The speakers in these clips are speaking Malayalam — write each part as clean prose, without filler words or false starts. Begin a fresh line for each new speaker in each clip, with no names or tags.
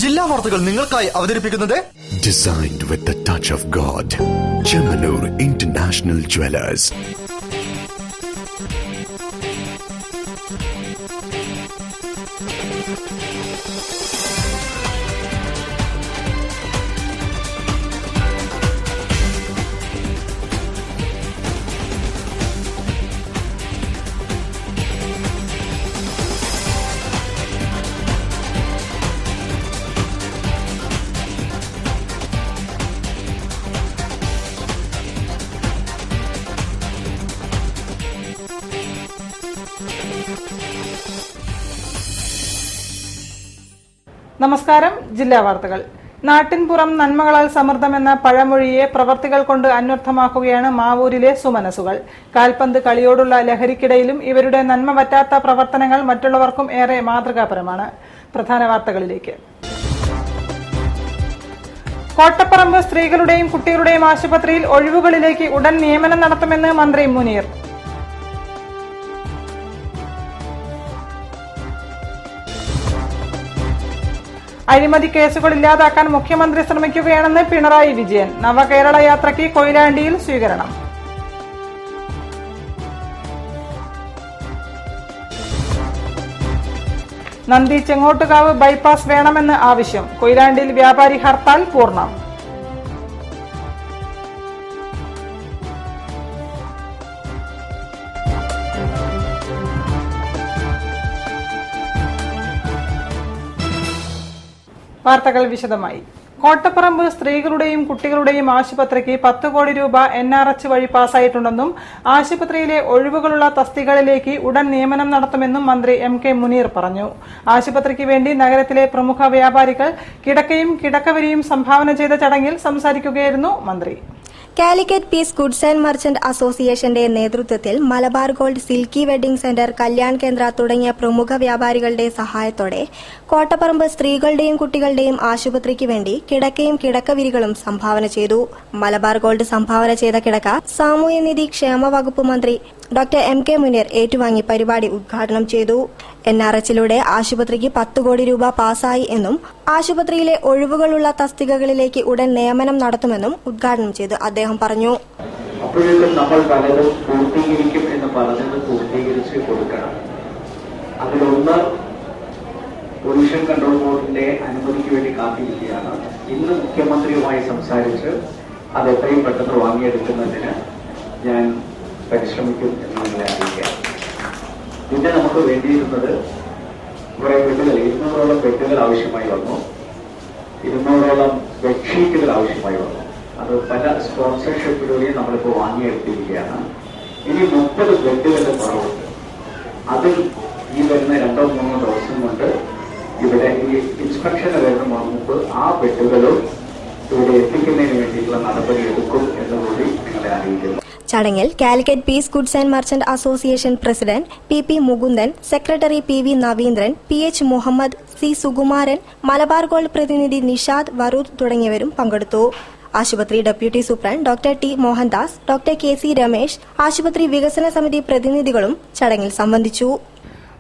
ജില്ലാ വാർത്തകൾ നിങ്ങൾക്കായി അവതരിപ്പിക്കുന്നത്
Designed with the touch of God. Chemanur International Jewelers.
നമസ്കാരം. ജില്ലാ വാർത്തകൾ. നാട്ടിൻപുറം നന്മകളാൽ സമൃദ്ധമെന്ന പഴമൊഴിയെ പ്രവർത്തികൾ കൊണ്ട് അന്വർത്ഥമാക്കുകയാണ് മാവൂരിലെ സുമനസുകൾ. കാൽപന്ത് കളിയോടുള്ള ലഹരിക്കിടയിലും ഇവരുടെ നന്മ പറ്റാത്ത പ്രവർത്തനങ്ങൾ മറ്റുള്ളവർക്കും ഏറെ മാതൃകാപരമാണ്. പ്രധാന വാർത്തകളിലേക്ക്. കോട്ടപ്പറമ്പ് സ്ത്രീകളുടെയും കുട്ടികളുടെയും ആശുപത്രിയിൽ ഒഴിവുകളിലേക്ക് ഉടൻ നിയമനം നടത്തുമെന്ന് മന്ത്രി മുനീർ. അഴിമതി കേസുകൾ ഇല്ലാതാക്കാൻ മുഖ്യമന്ത്രി ശ്രമിക്കുകയാണെന്ന് പിണറായി വിജയൻ. നവകേരള യാത്രയ്ക്ക് കൊയിലാണ്ടിയിൽ സ്വീകരണം. നന്ദി ചെങ്ങോട്ടുകാവ് ബൈപ്പാസ് വേണമെന്ന് ആവശ്യം. കൊയിലാണ്ടിയിൽ വ്യാപാരി ഹർത്താൽ പൂർണ്ണം. വാർത്തകൾ വിശദമായി. കോട്ടപ്പറമ്പ് സ്ത്രീകളുടെയും കുട്ടികളുടെയും ആശുപത്രിക്ക് 10 കോടി രൂപ NRH വഴി പാസായിട്ടുണ്ടെന്നും ആശുപത്രിയിലെ ഒഴിവുകളുള്ള തസ്തികകളിലേക്ക് ഉടൻ നിയമനം നടത്തുമെന്നും മന്ത്രി MK മുനീർ പറഞ്ഞു. ആശുപത്രിക്ക് വേണ്ടി നഗരത്തിലെ പ്രമുഖ വ്യാപാരികൾ കിടക്കയും കിടക്കവരിയും സംഭാവന ചെയ്ത ചടങ്ങിൽ സംസാരിക്കുകയായിരുന്നു മന്ത്രി.
Calicut piece goods and merchant അസോസിയേഷന്റെ നേതൃത്വത്തിൽ Malabar gold, silky wedding centre, Kalyan Kendra തുടങ്ങിയ പ്രമുഖ വ്യാപാരികളുടെ സഹായത്തോടെ കോട്ടപ്പറമ്പ് സ്ത്രീകളുടെയും കുട്ടികളുടെയും ആശുപത്രിക്ക് വേണ്ടി കിടക്കയും കിടക്കവിരികളും സംഭാവന ചെയ്തു. മലബാർ ഗോൾഡ് സംഭാവന ചെയ്ത കിടക്ക സാമൂഹ്യനീതി ക്ഷേമ വകുപ്പ് മന്ത്രി ഡോക്ടർ MK മുനീർ ഏറ്റുവാങ്ങി പരിപാടി ഉദ്ഘാടനം ചെയ്തു. NRHലൂടെ ആശുപത്രിക്ക് 10 കോടി രൂപ പാസായി എന്നും ആശുപത്രിയിലെ ഒഴിവുകളുള്ള തസ്തികകളിലേക്ക് ഉടൻ നിയമനം നടത്തുമെന്നും ഉദ്ഘാടനം ചെയ്ത് അദ്ദേഹം പറഞ്ഞു.
അപ്പോഴേക്കും നമ്മൾ പലതും പൂർത്തീകരിക്കും എന്ന് പറഞ്ഞത് പൂർത്തീകരിച്ച് കൊടുക്കണം. അതിലൊന്ന് പൊല്യൂഷൻ കൺട്രോൾ ബോർഡിന്റെ അനുമതിക്ക് വേണ്ടി കാത്തിരിക്കുകയാണ്. ഇന്ന് മുഖ്യമന്ത്രിയുമായി സംസാരിച്ച് അത് എത്രയും പെട്ടെന്ന് വാങ്ങിയെടുക്കുന്നതിന് ഞാൻ പരിശ്രമിക്കും എന്ന് നിങ്ങളെ അറിയിക്കാം. പിന്നെ നമുക്ക് വേണ്ടിയിരുന്നത് കുറെ ബെഡുകൾ, 200ഓളം ബെഡുകൾ ആവശ്യമായി വന്നു. 200ഓളം ബെഡ്ഷീറ്റുകൾ ആവശ്യമായി വന്നു. അത് പല സ്പോൺസർഷിപ്പിലൂടെയും നമ്മളിപ്പോൾ വാങ്ങിയെടുത്തിരിക്കുകയാണ്. ഇനി 30 ബെഡുകളുടെ കുറവുണ്ട്. അതിൽ ഈ വരുന്ന 2-3 ദിവസം കൊണ്ട് ഇവിടെ ഈ ഇൻസ്പെക്ഷന് വരുന്ന മുമ്പ് ആ ബെഡുകളും ഇവിടെ എത്തിക്കുന്നതിന് വേണ്ടിയിട്ടുള്ള നടപടി എടുക്കും എന്നുകൂടി നിങ്ങളെ അറിയിക്കുന്നു.
ചടങ്ങിൽ Calicut piece goods and merchant association president PP Mukundan, secretary PV Navindran, PH Muhammad, C Sukumaran, Malabar gold പ്രതിനിധി നിഷാദ് വറൂദ് തുടങ്ങിയവരും പങ്കെടുത്തു. ആശുപത്രി deputy superintendent doctor T Mohandas, doctor KC Ramesh, ആശുപത്രി വികസന സമിതി പ്രതിനിധികളും ചടങ്ങിൽ സംബന്ധിച്ചു.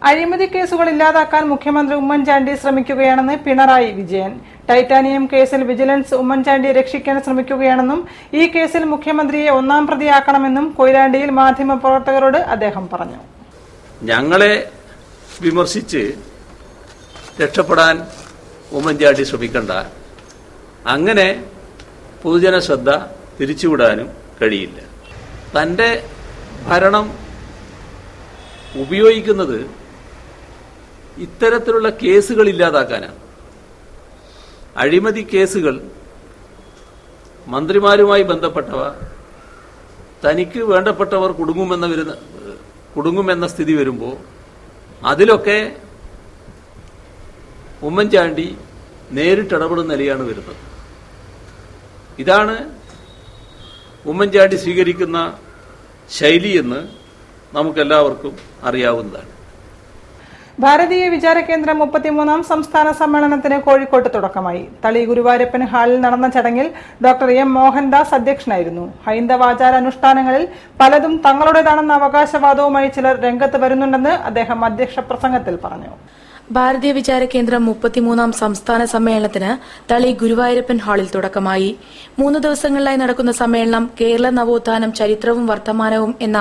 അഴിമതി കേസുകൾ ഇല്ലാതാക്കാൻ മുഖ്യമന്ത്രി ഉമ്മൻചാണ്ടി ശ്രമിക്കുകയാണെന്ന് പിണറായി വിജയൻ. ടൈറ്റാനിയം കേസിൽ വിജിലൻസ് ഉമ്മൻചാണ്ടിയെ രക്ഷിക്കാൻ ശ്രമിക്കുകയാണെന്നും ഈ കേസിൽ മുഖ്യമന്ത്രിയെ 1-ാം പ്രതിയാക്കണമെന്നും കൊയിലാണ്ടിയിൽ മാധ്യമപ്രവർത്തകരോട് അദ്ദേഹം പറഞ്ഞു.
ഞങ്ങളെ വിമർശിച്ച് രക്ഷപ്പെടാൻ ഉമ്മൻചാണ്ടി ശ്രമിക്കണ്ട. അങ്ങനെ പൊതുജന ശ്രദ്ധ തിരിച്ചുവിടാനും കഴിയില്ല. തന്റെ ഭരണം ഉപയോഗിക്കുന്നത് ഇത്തരത്തിലുള്ള കേസുകൾ ഇല്ലാതാക്കാനാണ്. അഴിമതി കേസുകൾ, മന്ത്രിമാരുമായി ബന്ധപ്പെട്ടവ, തനിക്ക് വേണ്ടപ്പെട്ടവർ കുടുങ്ങുമെന്ന സ്ഥിതി വരുമ്പോൾ അതിലൊക്കെ ഉമ്മൻചാണ്ടി നേരിട്ടിടപെടുന്ന നിലയാണ് വരുന്നത്. ഇതാണ് ഉമ്മൻചാണ്ടി സ്വീകരിക്കുന്ന ശൈലിയെന്ന് നമുക്കെല്ലാവർക്കും അറിയാവുന്നതാണ്.
ഭാരതീയ വിചാര കേന്ദ്രം 33-ാം സംസ്ഥാന സമ്മേളനത്തിന് കോഴിക്കോട്ട് തുടക്കമായി. തളി ഗുരുവായൂരപ്പൻ ഹാളിൽ നടന്ന ചടങ്ങിൽ ഡോക്ടർ M മോഹൻദാസ് അധ്യക്ഷനായിരുന്നു. ഹൈന്ദവാചാരാനുഷ്ഠാനങ്ങളിൽ പലതും തങ്ങളുടേതാണെന്ന അവകാശവാദവുമായി ചിലർ രംഗത്ത് വരുന്നുണ്ടെന്ന് അദ്ദേഹം അധ്യക്ഷ പ്രസംഗത്തിൽ പറഞ്ഞു.
ഭാരതീയ വിചാര കേന്ദ്രം 33-ാം സംസ്ഥാന സമ്മേളനത്തിന് തളി ഗുരുവായൂരപ്പൻ ഹാളിൽ തുടക്കമായി. 3 ദിവസങ്ങളിലായി നടക്കുന്ന സമ്മേളനം കേരള നവോത്ഥാനം ചരിത്രവും വർത്തമാനവും എന്ന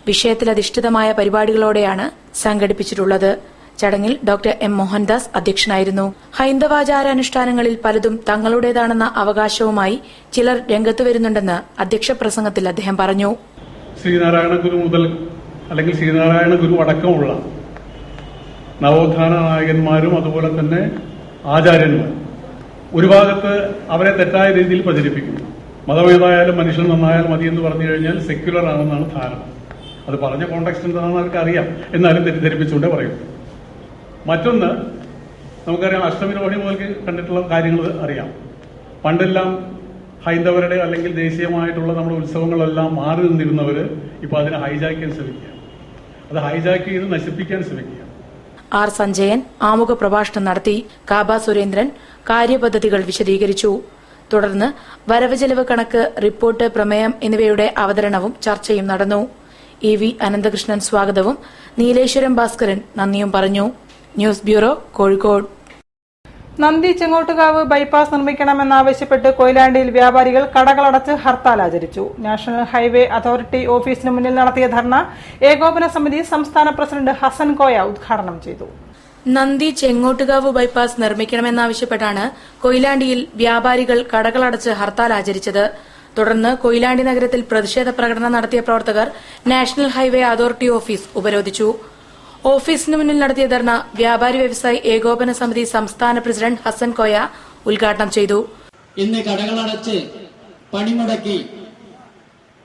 വിഷയത്തിലധിഷ്ഠിതമായ പരിപാടികളോടെയാണ് സംഘടിപ്പിച്ചിട്ടുള്ളത്. ചടങ്ങിൽ ഡോക്ടർ എം മോഹൻദാസ് അധ്യക്ഷനായിരുന്നു. ഹൈന്ദവാചാരാനുഷ്ഠാനങ്ങളിൽ പലതും തങ്ങളുടേതാണെന്ന അവകാശവുമായി ചിലർ രംഗത്തു വരുന്നുണ്ടെന്ന് അധ്യക്ഷ പ്രസംഗത്തിൽ അദ്ദേഹം പറഞ്ഞു.
ശ്രീനാരായണ ഗുരു മുതൽ അല്ലെങ്കിൽ ശ്രീനാരായണ ഗുരു അടക്കമുള്ള നവോത്ഥാന നായകന്മാരും അതുപോലെ തന്നെ ആചാര്യന്മാരും ഒരു ഭാഗത്ത് അവരെ തെറ്റായ രീതിയിൽ പ്രചരിപ്പിക്കുന്നു. മതമേതായാലും മനുഷ്യൻ നന്നായാൽ മതി എന്ന് പറഞ്ഞു കഴിഞ്ഞാൽ സെക്യുലർ ആണെന്നാണ് ധാരണ. അത് പറഞ്ഞ കോണ്ടെക്സ്റ്റ് എന്താണെന്ന് അവർക്ക് അറിയാം, എന്നാലും തെറ്റിദ്ധരിപ്പിച്ചുകൊണ്ടേ പറയും. മറ്റൊന്ന്, നമുക്കറിയാം, അഷ്ടമിരോഹിണി മുതൽ കണ്ടിട്ടുള്ള കാര്യങ്ങൾ അറിയാം. പണ്ടെല്ലാം ഹൈന്ദവരുടെ അല്ലെങ്കിൽ ദേശീയമായിട്ടുള്ള നമ്മുടെ ഉത്സവങ്ങളെല്ലാം മാറി നിന്നിരുന്നവര് ഇപ്പൊ അതിനെ ഹൈജാക്ക് ചെയ്യാൻ ശ്രമിക്കുക, അത് ഹൈജാക്ക് ചെയ്ത് നശിപ്പിക്കാൻ ശ്രമിക്കുക.
ആർ സഞ്ജയൻ ആമുഖ പ്രഭാഷണം നടത്തി. കാബ സുരേന്ദ്രൻ കാര്യപദ്ധതികൾ വിശദീകരിച്ചു. തുടർന്ന് വരവ് ചെലവ് കണക്ക്, റിപ്പോർട്ട്, പ്രമേയം എന്നിവയുടെ അവതരണവും ചർച്ചയും നടന്നു. ഇ വി അനന്തകൃഷ്ണൻ സ്വാഗതവും നീലേശ്വരം ഭാസ്കരൻ നന്ദിയും പറഞ്ഞു. News bureau, Kozhikode.
നന്ദി ചെങ്ങോട്ടുകാവ് ബൈപ്പാസ് നിർമ്മിക്കണമെന്നാവശ്യപ്പെട്ട് കൊയിലാണ്ടിയിൽ വ്യാപാരികൾ കടകളടച്ച് ഹർത്താൽ ആചരിച്ചു. നാഷണൽ ഹൈവേ അതോറിറ്റി ഓഫീസിന് മുന്നിൽ നടത്തിയ ധർണ ഏകോപന സമിതി സംസ്ഥാന പ്രസിഡന്റ് ഹസൻ കോയ ഉദ്ഘാടനം ചെയ്തു.
നന്ദി ചെങ്ങോട്ടുകാവ് ബൈപ്പാസ് നിർമ്മിക്കണമെന്നാവശ്യപ്പെട്ടാണ് കൊയിലാണ്ടിയിൽ വ്യാപാരികൾ കടകളടച്ച് ഹർത്താൽ ആചരിച്ചത്. തുടർന്ന് കൊയിലാണ്ടി നഗരത്തിൽ പ്രതിഷേധ പ്രകടനം നടത്തിയ പ്രവർത്തകർ നാഷണൽ ഹൈവേ അതോറിറ്റി ഓഫീസ് ഉപരോധിച്ചു. ഓഫീസിന് മുന്നിൽ നടത്തിയ ധർണ വ്യാപാരി വ്യവസായി ഏകോപന സമിതി സംസ്ഥാന പ്രസിഡന്റ് ഹസൻ കോയ ഉദ്ഘാടനം ചെയ്തു.
ഇന്ന് കടകളടച്ച് പണിമുടക്കി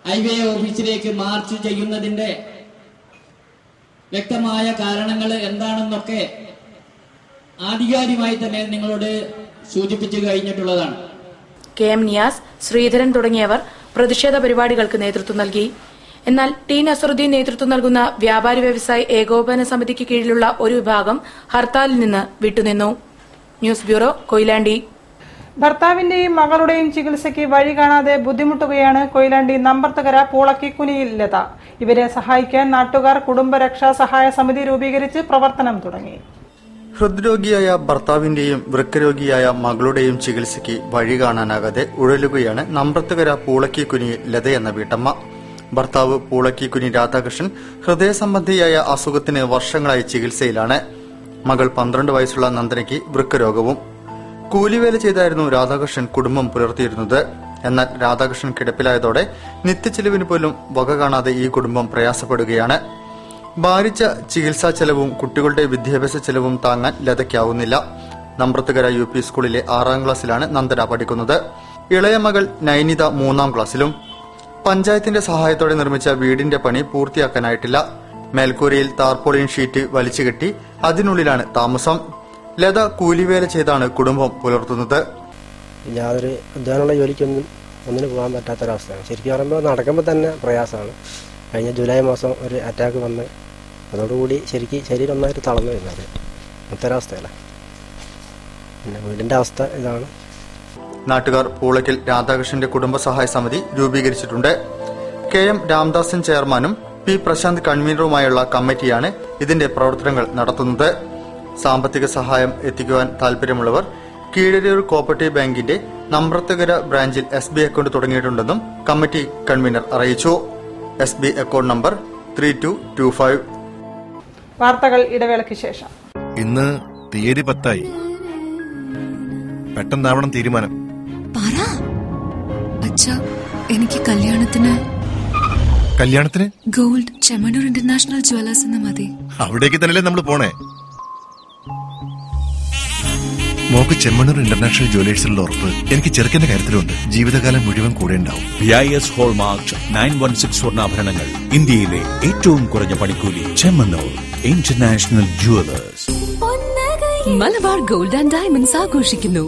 ഹൈവേ ഓഫീസിലേക്ക് മാർച്ച് ചെയ്യുന്നതിന്റെ വ്യക്തമായ കാരണങ്ങൾ എന്താണെന്നൊക്കെ ആധികാരികമായി തന്നെ നിങ്ങളോട് സൂചിപ്പിച്ചു കഴിഞ്ഞിട്ടുള്ളതാണ്.
കെ എം നിയാസ്, ശ്രീധരൻ തുടങ്ങിയവർ പ്രതിഷേധ പരിപാടികൾക്ക് നേതൃത്വം നൽകി. എന്നാൽ ടി നസറുദ്ദീൻ നേതൃത്വം നൽകുന്ന വ്യാപാരി വ്യവസായി ഏകോപന സമിതിക്ക് കീഴിലുള്ള ഒരു വിഭാഗം ഹർത്താലിൽ നിന്ന് വിട്ടുനിന്നു. News bureau, Koyilandy.
ഭർത്താവിന്റെയും മകളുടെയും ചികിത്സയ്ക്ക് വഴി കാണാതെ ബുദ്ധിമുട്ടുകയാണ് കൊയിലാണ്ടി നമ്പർത്തുകര പൂളക്കിക്കുനിയിൽ ലത. ഇവരെ സഹായിക്കാൻ നാട്ടുകാർ കുടുംബരക്ഷാ സഹായ സമിതി രൂപീകരിച്ച് പ്രവർത്തനം തുടങ്ങി.
ഹൃദ്രോഗിയായ ഭർത്താവിന്റെയും വൃക്കരോഗിയായ മകളുടെയും ചികിത്സയ്ക്ക് വഴി കാണാനാകാതെ ഉഴലുകയാണ് നമ്പർത്തുകര പൂളക്കിക്കുനിയിൽ ലത എന്ന വീട്ടമ്മ. ഭർത്താവ് പൂളക്കിക്കുനി രാധാകൃഷ്ണൻ ഹൃദയ സംബന്ധിയായ അസുഖത്തിന് വർഷങ്ങളായി ചികിത്സയിലാണ്. മകൾ 12 വയസ്സുള്ള നന്ദനയ്ക്ക് വൃക്കരോഗവും. കൂലിവേല ചെയ്തായിരുന്നു രാധാകൃഷ്ണൻ കുടുംബം പുലർത്തിയിരുന്നത്. എന്നാൽ രാധാകൃഷ്ണൻ കിടപ്പിലായതോടെ നിത്യച്ചെലവിന് പോലും വക കാണാതെ ഈ കുടുംബം പ്രയാസപ്പെടുകയാണ്. ഭാരിച്ച ചികിത്സാ ചെലവും കുട്ടികളുടെ വിദ്യാഭ്യാസ ചെലവും താങ്ങാൻ ലതയ്ക്കാവുന്നില്ല. നമ്പ്രത്തുകര UP സ്കൂളിലെ 6ാം ക്ലാസ്സിലാണ് നന്ദന പഠിക്കുന്നത്. ഇളയ മകൾ നൈനിത 3ാം ക്ലാസ്സിലും. പഞ്ചായത്തിന്റെ സഹായത്തോടെ നിർമ്മിച്ച വീടിന്റെ പണി പൂർത്തിയാക്കാനായിട്ടില്ല. മേൽക്കൂരയിൽ താർപോളിൻ ഷീറ്റ് വലിച്ചുകെട്ടി അതിനുള്ളിലാണ് താമസം. ലത കൂലിവേല ചെയ്താണ് കുടുംബം പുലർത്തുന്നത്.
യാതൊരു അധ്വാനമുള്ള ഒന്നിനും പോകാൻ പറ്റാത്തൊരവസ്ഥയാണ്. ശരിക്കും പറയുമ്പോൾ നടക്കുമ്പോൾ തന്നെ പ്രയാസമാണ്. കഴിഞ്ഞ ജൂലൈ മാസം ഒരു അറ്റാക്ക് വന്ന് അതോടുകൂടി ശരിക്കും ശരീരം ഒന്നായിട്ട് തളർന്നു വരുന്നത് മറ്റൊരവസ്ഥയല്ല. പിന്നെ വീടിന്റെ അവസ്ഥ ഇതാണ്.
നാട്ടുകാർ പൂളയ്ക്കൽ രാധാകൃഷ്ണന്റെ കുടുംബസഹായ സമിതി രൂപീകരിച്ചിട്ടുണ്ട്. KM രാംദാസൻ ചെയർമാനും P പ്രശാന്ത് കൺവീനറുമായുള്ള കമ്മിറ്റിയാണ് ഇതിന്റെ പ്രവർത്തനങ്ങൾ നടത്തുന്നത്. സാമ്പത്തിക സഹായം എത്തിക്കുവാൻ താൽപര്യമുള്ളവർ കീഴരിയൂർ കോപ്പറേറ്റീവ് ബാങ്കിന്റെ നമ്പ്രത്തുകര ബ്രാഞ്ചിൽ SB അക്കൌണ്ട് തുടങ്ങിയിട്ടുണ്ടെന്നും കമ്മിറ്റി കൺവീനർ അറിയിച്ചു. SB account number 3225.
വാർത്തകൾ ഇടവേളയ്ക്ക് ശേഷം.
ഇന്ന് തീയതി 10 പെട്ടെന്നാവണം തീരുമാനം.
എനിക്ക് കല്യാണത്തിന് ഗോൾഡ് ചെമ്മണ്ണൂർ ഇന്റർനാഷണൽ ജ്വല്ലേഴ്സ് എന്ന് മതി.
അവിടേക്ക് തന്നെയല്ലേ നമ്മൾ പോണേ. മോക്ക് ചെമ്മണ്ണൂർ ഇന്റർനാഷണൽ ജ്വല്ലേഴ്സിലുള്ള ഉറപ്പ് എനിക്ക് ചെറുക്കന്റെ കാര്യത്തിലുണ്ട്. ജീവിതകാലം മുഴുവൻ കൂടെ ഉണ്ടാവും.
BIS ഹോൾമാർക്ക് 916 സ്വർണ്ണാഭരണങ്ങൾ, ഇന്ത്യയിലെ ഏറ്റവും കുറഞ്ഞ പണിക്കൂലി. Chemmanur international Jewellers.
Malabar gold and diamonds ആഘോഷിക്കുന്നു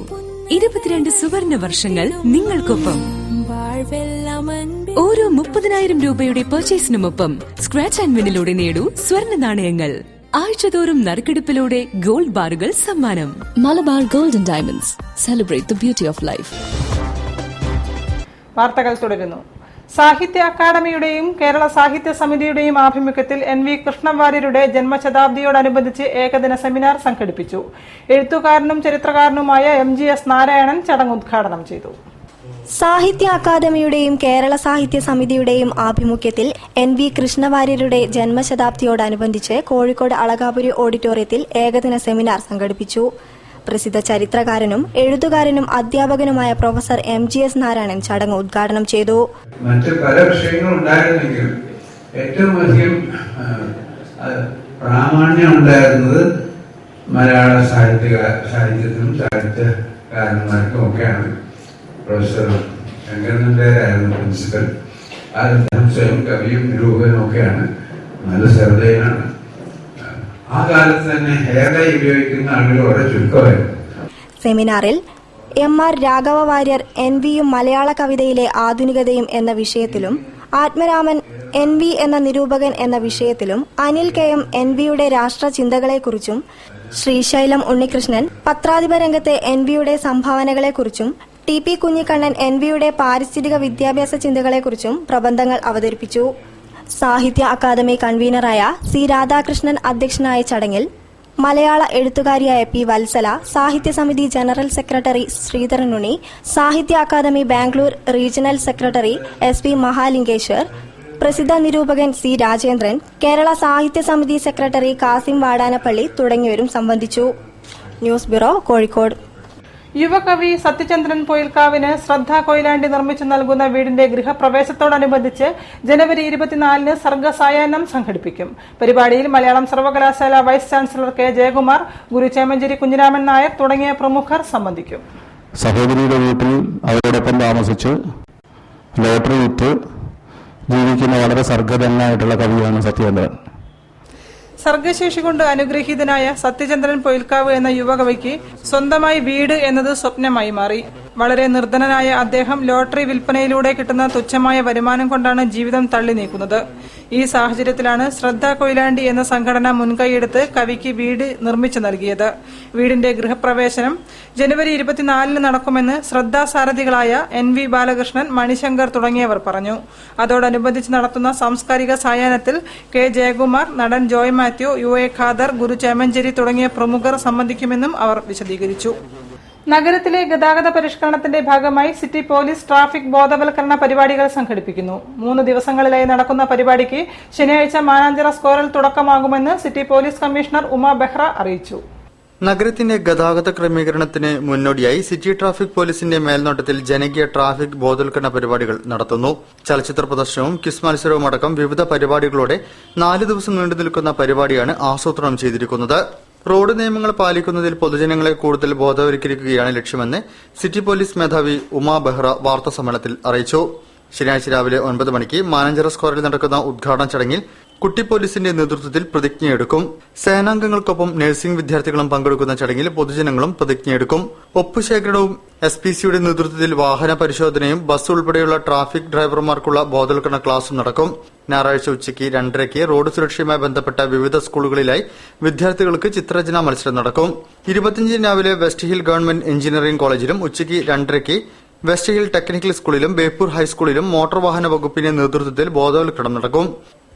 22 സുവർണ വർഷങ്ങൾ നിങ്ങൾക്കൊപ്പം. ഓരോ 30,000 രൂപയുടെ പർച്ചേസിനുമൊപ്പം സ്ക്രാച്ച് ആൻഡ് വിന്നിലൂടെ നേടൂ സ്വർണ്ണ നാണയങ്ങൾ. ആഴ്ചതോറും നറുക്കെടുപ്പിലൂടെ ഗോൾഡ് ബാറുകൾ സമ്മാനം. Malabar gold and diamonds, celebrate the beauty of life.
വാർത്തകൾ തുടരുന്നു. സാഹിത്യ അക്കാദമിയുടെയും കേരള സാഹിത്യ സമിതിയുടെയും ആഭിമുഖ്യത്തിൽ NV കൃഷ്ണവാര്യരുടെ ജന്മശതാബ്ദിയോടനുബന്ധിച്ച് ഏകദിന സെമിനാർ സംഘടിപ്പിച്ചു. എഴുത്തുകാരനും ചരിത്രകാരനുമായ MGS നാരായണൻ ചടങ്ങ് ഉദ്ഘാടനം ചെയ്തു.
സാഹിത്യ അക്കാദമിയുടെയും കേരള സാഹിത്യ സമിതിയുടെയും ആഭിമുഖ്യത്തിൽ NV കൃഷ്ണവാര്യരുടെ ജന്മശതാബ്ദിയോടനുബന്ധിച്ച് കോഴിക്കോട് അളകാപുരി ഓഡിറ്റോറിയത്തിൽ ഏകദിന സെമിനാർ സംഘടിപ്പിച്ചു. പ്രസിദ്ധ ചരിത്രകാരനും എഴുത്തുകാരനും അധ്യാപകനുമായ പ്രൊഫസർ MGS നാരായണൻ ചടങ്ങ് ഉദ്ഘാടനം ചെയ്തു.
മറ്റ് പല വിഷയങ്ങളുണ്ടായിരുന്നെങ്കിലും ഏറ്റവും അധികം പ്രാമാണ്യം ഉണ്ടായിരുന്നത് മലയാള സാഹിത്യത്തിനും സാഹിത്യകാരന്മാർക്കും ഒക്കെയാണ്. പ്രൊഫസർ ശങ്കരനാരായണൻ പ്രിൻസിപ്പൽ, അദ്ദേഹം സ്വയം കവിയും നിരൂപകനും ഒക്കെയാണ്. നല്ല ശ്രദ്ധേയനാണ്. ആ കാലത്ത് തന്നെ ഹെയർഡൈ ഉപയോഗിക്കുന്ന ആളുകൾ വളരെ ചുരുക്കമായിരുന്നു.
സെമിനാറിൽ MR രാഘവ വാര്യർ NVയും മലയാള കവിതയിലെ ആധുനികതയും എന്ന വിഷയത്തിലും, ആത്മരാമൻ NV എന്ന നിരൂപകൻ എന്ന വിഷയത്തിലും, അനിൽ KM NVയുടെ രാഷ്ട്ര ചിന്തകളെക്കുറിച്ചും, ശ്രീശൈലം ഉണ്ണികൃഷ്ണൻ പത്രാധിപ രംഗത്തെ NVയുടെ സംഭാവനകളെക്കുറിച്ചും, TP കുഞ്ഞിക്കണ്ണൻ NVയുടെ പാരിസ്ഥിതിക വിദ്യാഭ്യാസ ചിന്തകളെക്കുറിച്ചും പ്രബന്ധങ്ങൾ അവതരിപ്പിച്ചു. സാഹിത്യ അക്കാദമി കൺവീനറായ C രാധാകൃഷ്ണൻ അധ്യക്ഷനായ ചടങ്ങിൽ മലയാള എഴുത്തുകാരിയായ P വത്സല, സാഹിത്യ സമിതി general secretary Sreedharanunni, Sahitya Akademi Bangalore regional secretary SP Mahalingeshwar, പ്രസിദ്ധ നിരൂപകൻ C രാജേന്ദ്രൻ, കേരള സാഹിത്യ സമിതി സെക്രട്ടറി കാസിം വാടാനപ്പള്ളി തുടങ്ങിയവരും സംബന്ധിച്ചു. News bureau, Kozhikode.
യുവകവി സത്യചന്ദ്രൻ പൊയിൽക്കാവിന് ശ്രദ്ധ കൊയിലാണ്ടി നിർമ്മിച്ചു നൽകുന്ന വീടിന്റെ ഗൃഹപ്രവേശത്തോടനുബന്ധിച്ച് ജനുവരി 24-ന് സർഗസായാഹ്നം സംഘടിപ്പിക്കും. പരിപാടിയിൽ മലയാളം സർവകലാശാല വൈസ് ചാൻസലർ K ജയകുമാർ, ഗുരു ചേമഞ്ചേരി കുഞ്ഞിരാമൻ നായർ തുടങ്ങിയ പ്രമുഖർ സംബന്ധിക്കും.
സഹോദരിയുടെ വീട്ടിൽ അവരോടൊപ്പം താമസിച്ച് ലോട്ടറി വിറ്റ് ജീവിക്കുന്ന വളരെ സർഗധനായിട്ടുള്ള കവിയാണ് സത്യചന്ദ്രൻ.
സർഗശേഷി കൊണ്ട് അനുഗ്രഹീതനായ സത്യചന്ദ്രൻ പൊയിൽക്കാവ് എന്ന യുവകവിക്ക് സ്വന്തമായി വീട് എന്നത് സ്വപ്നമായി മാറി. വളരെ നിർധനനായ അദ്ദേഹം ലോട്ടറി വിൽപ്പനയിലൂടെ കിട്ടുന്ന തുച്ഛമായ വരുമാനം കൊണ്ടാണ് ജീവിതം തള്ളി നീക്കുന്നത്. ഈ സാഹചര്യത്തിലാണ് ശ്രദ്ധ കൊയിലാണ്ടി എന്ന സംഘടന മുൻകൈയെടുത്ത് കവിക്ക് വീട് നിർമ്മിച്ചു നൽകിയത്. വീടിന്റെ ഗൃഹപ്രവേശനം ജനുവരി 24-ന് നടക്കുമെന്ന് ശ്രദ്ധാസാരഥികളായ NV ബാലകൃഷ്ണൻ, മണിശങ്കർ തുടങ്ങിയവർ പറഞ്ഞു. അതോടനുബന്ധിച്ച് നടത്തുന്ന സാംസ്കാരിക സായാഹ്നത്തിൽ K ജയകുമാർ, നടൻ ജോയ് മാത്യു, UA ഖാദർ, ഗുരു ചേമഞ്ചേരി തുടങ്ങിയ പ്രമുഖർ സംബന്ധിക്കുമെന്നും അവർ വിശദീകരിച്ചു. നഗരത്തിലെ ഗതാഗത പരിഷ്കരണത്തിന്റെ ഭാഗമായി സിറ്റി പോലീസ് ട്രാഫിക് ബോധവൽക്കരണ പരിപാടികൾ സംഘടിപ്പിക്കുന്നു. 3 ദിവസങ്ങളിലായി നടക്കുന്ന പരിപാടിക്ക് ശനിയാഴ്ച മാനാഞ്ചിറ സ്ക്വയറിൽ തുടക്കമാകുമെന്ന് city police commissioner Uma Behera അറിയിച്ചു.
നഗരത്തിന്റെ ഗതാഗത ക്രമീകരണത്തിന് മുന്നോടിയായി സിറ്റി ട്രാഫിക് പോലീസിന്റെ മേൽനോട്ടത്തിൽ ജനകീയ ട്രാഫിക് ബോധവൽക്കരണ പരിപാടികൾ നടത്തുന്നു. ചലച്ചിത്ര പ്രദർശനവും ക്വിസ് മത്സരവും അടക്കം വിവിധ പരിപാടികളോടെ 4 ദിവസം നീണ്ടു നിൽക്കുന്ന പരിപാടിയാണ് ആസൂത്രണം ചെയ്തിരിക്കുന്നത്. റോഡ് നിയമങ്ങൾ പാലിക്കുന്നതിൽ പൊതുജനങ്ങളെ കൂടുതൽ ബോധവൽക്കരിക്കുകയാണ് ലക്ഷ്യമെന്ന് സിറ്റി പോലീസ് മേധാവി ഉമ ബെഹ്റ വാർത്താസമ്മേളനത്തിൽ അറിയിച്ചു. ശനിയാഴ്ച രാവിലെ 9 മണിക്ക് മാനാഞ്ചിറ സ്ക്വയറിൽ നടക്കുന്ന ഉദ്ഘാടന ചടങ്ങിൽ കുട്ടി പോലീസിന്റെ നേതൃത്വത്തിൽ പ്രതിജ്ഞയെടുക്കും. സേനാംഗങ്ങൾക്കൊപ്പം നഴ്സിംഗ് വിദ്യാർത്ഥികളും പങ്കെടുക്കുന്ന ചടങ്ങിൽ പൊതുജനങ്ങളും പ്രതിജ്ഞയെടുക്കും. ഒപ്പുശേഖരണവും SPCയുടെ നേതൃത്വത്തിൽ വാഹന പരിശോധനയും ബസ് ഉൾപ്പെടെയുള്ള ട്രാഫിക് ഡ്രൈവർമാർക്കുള്ള ബോധവൽക്കരണ ക്ലാസും നടക്കും. ഞായറാഴ്ച ഉച്ചയ്ക്ക് 2:30-ക്ക് റോഡ് സുരക്ഷയുമായി ബന്ധപ്പെട്ട വിവിധ സ്കൂളുകളിലായി വിദ്യാർത്ഥികൾക്ക് ചിത്രരചനാ മത്സരം നടക്കും. 25-ന് രാവിലെ വെസ്റ്റ് ഹിൽ ഗവൺമെന്റ് എഞ്ചിനീയറിംഗ് കോളേജിലും ഉച്ചയ്ക്ക് 2:30-ക്ക് വെസ്റ്റ് ഹിൽ ടെക്നിക്കൽ സ്കൂളിലും ബേപ്പൂർ ഹൈസ്കൂളിലും മോട്ടോർ വാഹന വകുപ്പിന്റെ നേതൃത്വത്തിൽ ബോധവൽക്കരണം നടക്കും.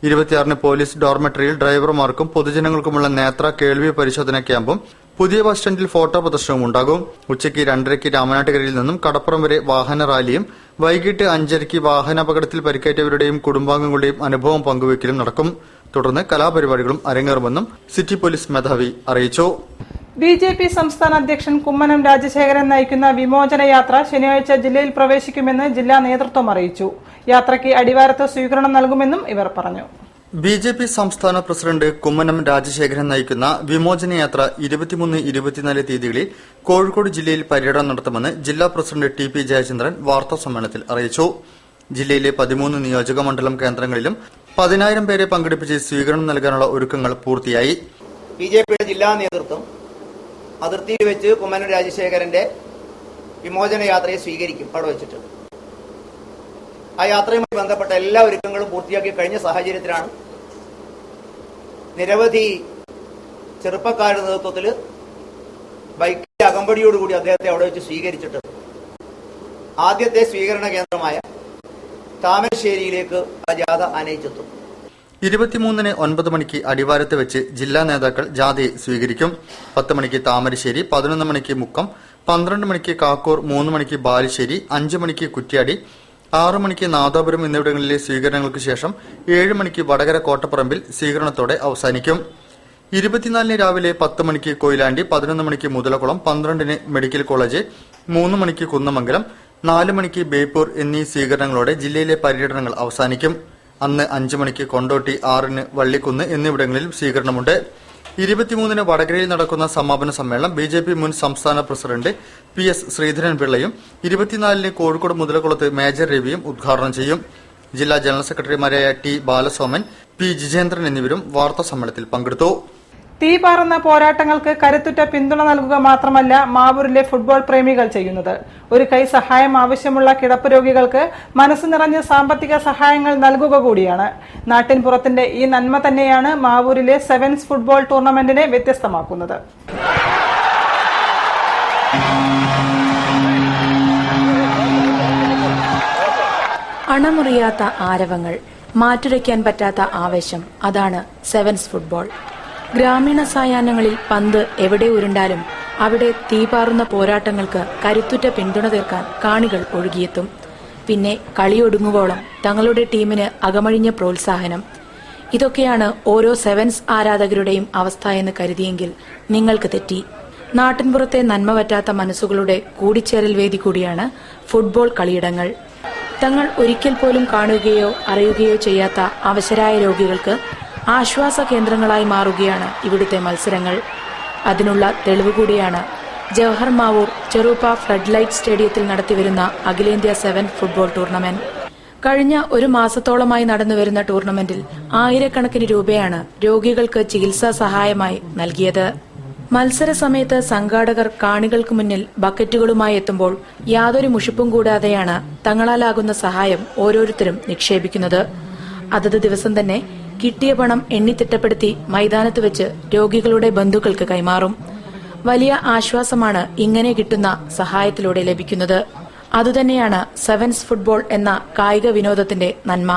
26-ന് പോലീസ് ഡോർമെട്രിയിൽ ഡ്രൈവർമാർക്കും പൊതുജനങ്ങൾക്കുമുള്ള നേത്ര കേൾവി പരിശോധന ക്യാമ്പും പുതിയ ബസ് സ്റ്റാൻഡിൽ ഫോട്ടോ പ്രദർശനവും ഉണ്ടാകും. ഉച്ചയ്ക്ക് 2:30-ക്ക് രാമനാട്ടുകരയിൽ നിന്നും കടപ്പുറം വരെ വാഹന റാലിയും വൈകിട്ട് 5:30-ക്ക് വാഹനാപകടത്തിൽ പരിക്കേറ്റവരുടെയും കുടുംബാംഗങ്ങളുടെയും അനുഭവം പങ്കുവയ്ക്കലും നടക്കും. തുടർന്ന് കലാപരിപാടികളും അരങ്ങേറുമെന്നും സിറ്റി പോലീസ് മേധാവി അറിയിച്ചു.
BJP സംസ്ഥാന അധ്യക്ഷൻ കുമ്മനം രാജശേഖരൻ നയിക്കുന്ന വിമോചന യാത്ര ശനിയാഴ്ച ജില്ലയിൽ പ്രവേശിക്കുമെന്ന് ജില്ലാ നേതൃത്വം അറിയിച്ചു. യാത്രയ്ക്ക് അടിവാരത്ത് സ്വീകരണം നൽകുമെന്നും ഇവർ പറഞ്ഞു.
BJP സംസ്ഥാന പ്രസിഡന്റ് കുമ്മനം രാജശേഖരൻ നയിക്കുന്ന വിമോചന യാത്ര 23-24 തീയതികളിൽ കോഴിക്കോട് ജില്ലയിൽ പര്യടനം നടത്തുമെന്ന് ജില്ലാ പ്രസിഡന്റ് TP ജയചന്ദ്രൻ വാർത്താസമ്മേളനത്തിൽ അറിയിച്ചു. ജില്ലയിലെ 13 നിയോജക മണ്ഡലം കേന്ദ്രങ്ങളിലും 10,000 പേരെ പങ്കെടുപ്പിച്ച് സ്വീകരണം നൽകാനുള്ള ഒരുക്കങ്ങൾ പൂർത്തിയായി.
BJPയുടെ ജില്ലാ നേതൃത്വം അതിർത്തിയിൽ വെച്ച് കുമ്മനം രാജശേഖരന്റെ വിമോചന യാത്രയെ സ്വീകരിക്കും. അവിടെ വെച്ചിട്ട് ആ യാത്രയുമായി ബന്ധപ്പെട്ട എല്ലാ ഒരുക്കങ്ങളും പൂർത്തിയാക്കി കഴിഞ്ഞ സാഹചര്യത്തിലാണ് നിരവധി ചെറുപ്പക്കാരുടെ നേതൃത്വത്തിൽ ബൈക്കിന്റെ അകമ്പടിയോടുകൂടി അദ്ദേഹത്തെ അവിടെ വെച്ച് സ്വീകരിച്ചിട്ട് ആദ്യത്തെ സ്വീകരണ കേന്ദ്രമായ താമരശ്ശേരിയിലേക്ക് ആ ജാഥ അനയിച്ചെത്തും.
23-ന് 9 മണിക്ക് അടിവാരത്ത് വെച്ച് ജില്ലാ നേതാക്കൾ ജാഥയെ സ്വീകരിക്കും. 10 മണിക്ക് താമരശ്ശേരി, 11 മണിക്ക് മുക്കം, 12 മണിക്ക് കാക്കൂർ, 3 മണിക്ക് ബാലുശ്ശേരി, 5 മണിക്ക് കുറ്റ്യാടി, 6 മണിക്ക് നാദാപുരം എന്നിവിടങ്ങളിലെ സ്വീകരണങ്ങൾക്ക് ശേഷം 7 മണിക്ക് വടകര കോട്ടപ്പറമ്പിൽ സ്വീകരണത്തോടെ അവസാനിക്കും. 24-ന് രാവിലെ 10 മണിക്ക് കൊയിലാണ്ടി, 11 മണിക്ക് മുതലക്കുളം, 12-ന് മെഡിക്കൽ കോളേജ്, 3 മണിക്ക് കുന്നമംഗലം, 4 മണിക്ക് ബേപ്പൂർ എന്നീ സ്വീകരണങ്ങളോടെ ജില്ലയിലെ പര്യടനങ്ങൾ അവസാനിക്കും. അന്ന് 5 മണിക്ക് കൊണ്ടോട്ടി, 6-ന് വള്ളിക്കുന്ന് എന്നിവിടങ്ങളിൽ സ്വീകരണമുണ്ട്. 23-ന് വടകരയിൽ നടക്കുന്ന സമാപന സമ്മേളനം BJP മുൻ സംസ്ഥാന പ്രസിഡന്റ് PS ശ്രീധരൻപിള്ളയും 24-ന് കോഴിക്കോട് മുതലക്കുളത്ത് മേജർ രവിയും ഉദ്ഘാടനം ചെയ്യും. ജില്ലാ ജനറൽ സെക്രട്ടറിമാരായ T ബാലസോമൻ, P ജിജേന്ദ്രൻ എന്നിവരും വാർത്താ സമ്മേളനത്തിൽ പങ്കെടുത്തു.
തീപാറുന്ന പോരാട്ടങ്ങൾക്ക് കരുത്തുറ്റ പിന്തുണ നൽകുക മാത്രമല്ല മാവൂരിലെ ഫുട്ബോൾ പ്രേമികൾ ചെയ്യുന്നത്. ഒരു കൈ സഹായം ആവശ്യമുള്ള കിടപ്പ് രോഗികൾക്ക് മനസ്സ് നിറഞ്ഞ് സാമ്പത്തിക സഹായങ്ങൾ നൽകുക കൂടിയാണ്. നാട്ടിൻ പുറത്തിന്റെ ഈ നന്മ തന്നെയാണ് മാവൂരിലെ സെവൻസ് ഫുട്ബോൾ ടൂർണമെന്റിനെ വ്യത്യസ്തമാക്കുന്നത്.
അണമുറിയാത്ത ആരവങ്ങൾ, മാറ്റുരയ്ക്കാൻ പറ്റാത്ത ആവേശം, അതാണ് സെവൻസ് ഫുട്ബോൾ. ഗ്രാമീണ സായാഹ്നങ്ങളിൽ പന്ത് എവിടെ ഉരുണ്ടാലും അവിടെ തീപാറുന്ന പോരാട്ടങ്ങൾക്ക് കരുത്തുറ്റ പിന്തുണ തീർക്കാൻ കാണികൾ ഒഴുകിയെത്തും. പിന്നെ കളിയൊടുങ്ങുവോളം തങ്ങളുടെ ടീമിന് അകമഴിഞ്ഞ പ്രോത്സാഹനം. ഇതൊക്കെയാണ് ഓരോ സെവൻസ് ആരാധകരുടെയും അവസ്ഥ എന്ന് കരുതിയെങ്കിൽ നിങ്ങൾക്ക് തെറ്റി. നാട്ടിൻപുറത്തെ നന്മ പറ്റാത്ത മനസ്സുകളുടെ കൂടിച്ചേരൽ വേദി കൂടിയാണ് ഫുട്ബോൾ കളിയിടങ്ങൾ. തങ്ങൾ ഒരിക്കൽ പോലും കാണുകയോ അറിയുകയോ ചെയ്യാത്ത അവശരായ രോഗികൾക്ക് ആശ്വാസ കേന്ദ്രങ്ങളായി മാറുകയാണ് ഇവിടുത്തെ മത്സരങ്ങൾ. അതിനുള്ള തെളിവ് കൂടിയാണ് ജവഹർ മാവൂർ ചെറുപ്പ ഫ്ലഡ് ലൈറ്റ് സ്റ്റേഡിയത്തിൽ നടത്തിവരുന്ന അഖിലേന്ത്യാ സെവൻ ഫുട്ബോൾ ടൂർണമെന്റ്. കഴിഞ്ഞ ഒരു മാസത്തോളമായി നടന്നുവരുന്ന ടൂർണമെന്റിൽ ആയിരക്കണക്കിന് രൂപയാണ് രോഗികൾക്ക് ചികിത്സാ സഹായമായി നൽകിയത്. മത്സര സമയത്ത് സംഘാടകർ കാണികൾക്ക് മുന്നിൽ ബക്കറ്റുകളുമായി എത്തുമ്പോൾ യാതൊരു മുഷിപ്പും കൂടാതെയാണ് തങ്ങളാലാകുന്ന സഹായം ഓരോരുത്തരും നിക്ഷേപിക്കുന്നത്. അതത് ദിവസം തന്നെ കിട്ടിയ പണം എണ്ണിത്തിട്ടപ്പെടുത്തി മൈതാനത്ത് വെച്ച് രോഗികളുടെ ബന്ധുക്കൾക്ക് കൈമാറും. വലിയ ആശ്വാസമാണ് ഇങ്ങനെ കിട്ടുന്ന സഹായത്തിലൂടെ ലഭിക്കുന്നത്. അതുതന്നെയാണ് സെവൻസ് ഫുട്ബോൾ എന്ന കായിക വിനോദത്തിന്റെ നന്മ.